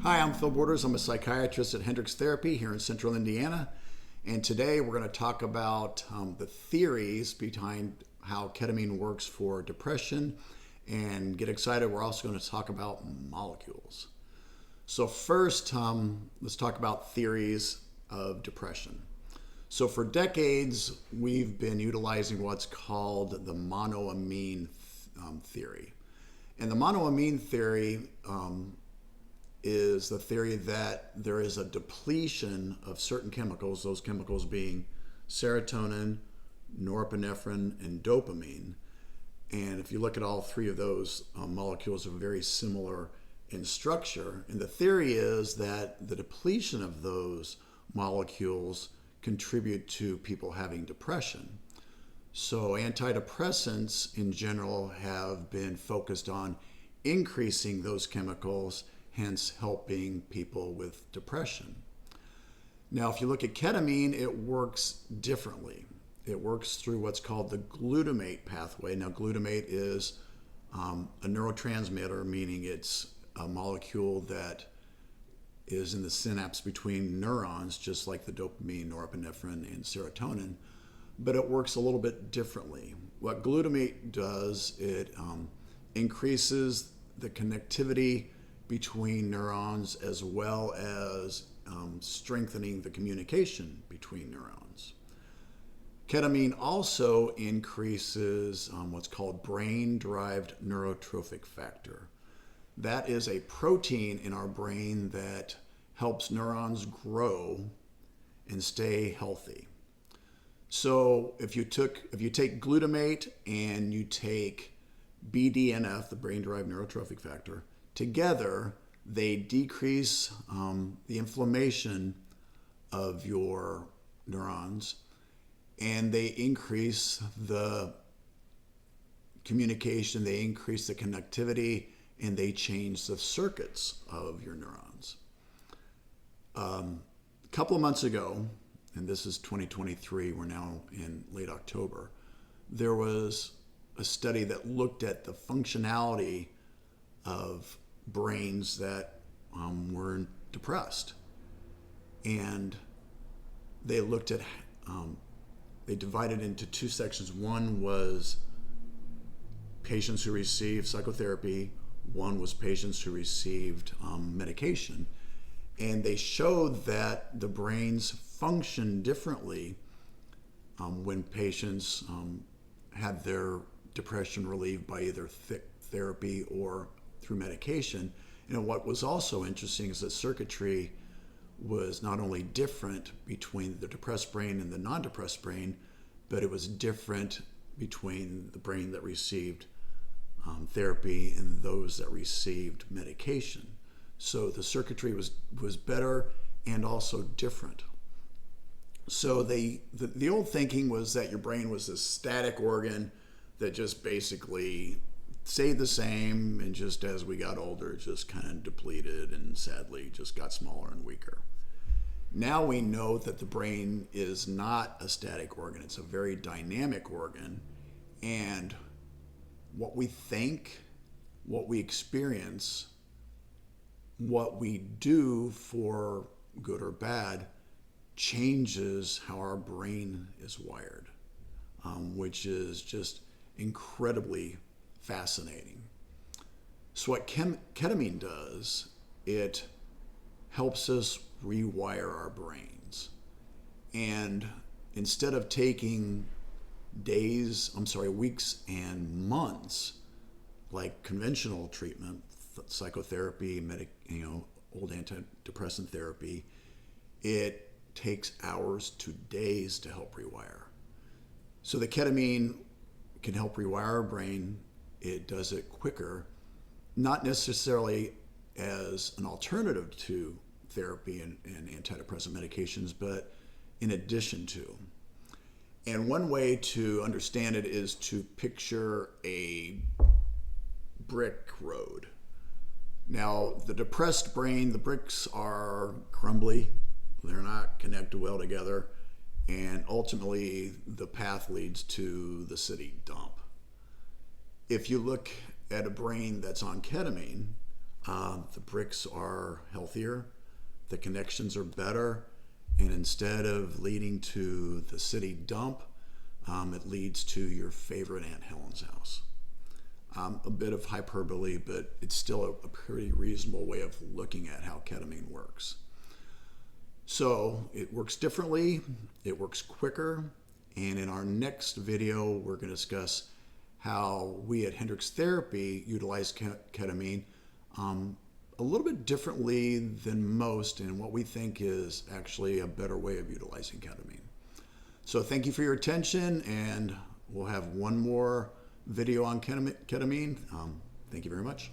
Hi, I'm Phil Borders. I'm a psychiatrist at Hendricks Therapy here in Central Indiana. And today we're going to talk about the theories behind how ketamine works for depression. And get excited, we're also going to talk about molecules. So first, let's talk about theories of depression. So for decades, we've been utilizing what's called the monoamine theory. And the monoamine theory is the theory that there is a depletion of certain chemicals, those chemicals being serotonin, norepinephrine, and dopamine. And if you look at all three of those molecules, are very similar in structure. And the theory is that the depletion of those molecules contribute to people having depression. So antidepressants in general have been focused on increasing those chemicals, hence helping people with depression. Now, if you look at ketamine, it works differently. It works through what's called the glutamate pathway. Now, glutamate is a neurotransmitter, meaning it's a molecule that is in the synapse between neurons, just like the dopamine, norepinephrine, and serotonin, but it works a little bit differently. What glutamate does, it increases the connectivity between neurons as well as strengthening the communication between neurons. Ketamine also increases what's called brain-derived neurotrophic factor. That is a protein in our brain that helps neurons grow and stay healthy. So if you take glutamate and you take BDNF, the brain-derived neurotrophic factor, together they decrease the inflammation of your neurons, and they increase the communication, they increase the connectivity, and they change the circuits of your neurons. A couple of months ago, and this is 2023, we're now in late October, there was a study that looked at the functionality of brains that were depressed. And they looked at, they divided into two sections. One was patients who received psychotherapy, one was patients who received medication. And they showed that the brains function differently when patients had their depression relieved by either therapy or through medication. And what was also interesting is that circuitry was not only different between the depressed brain and the non-depressed brain, but it was different between the brain that received therapy and those that received medication. So the circuitry was better and also different. So the old thinking was that your brain was this static organ that just basically stayed the same, and just as we got older, it just kind of depleted and sadly just got smaller and weaker. Now we know that the brain is not a static organ, it's a very dynamic organ, and what we think, what we experience, what we do for good or bad changes how our brain is wired, which is just incredibly fascinating. So what ketamine does, it helps us rewire our brains. And instead of taking weeks and months, like conventional treatment, psychotherapy, old antidepressant therapy, it takes hours to days to help rewire. So the ketamine can help rewire our brain. It does it quicker, not necessarily as an alternative to therapy and antidepressant medications, but in addition to. And one way to understand it is to picture a brick road. Now, the depressed brain, the bricks are crumbly, they're not connected well together, and ultimately the path leads to the city dump. If you look at a brain that's on ketamine, the bricks are healthier, the connections are better, and instead of leading to the city dump, it leads to your favorite Aunt Helen's house. A bit of hyperbole, but it's still a pretty reasonable way of looking at how ketamine works. So it works differently, it works quicker, and in our next video, we're going to discuss how we at Hendricks Therapy utilize ketamine a little bit differently than most, and what we think is actually a better way of utilizing ketamine. So thank you for your attention, and we'll have one more video on ketamine. Thank you very much.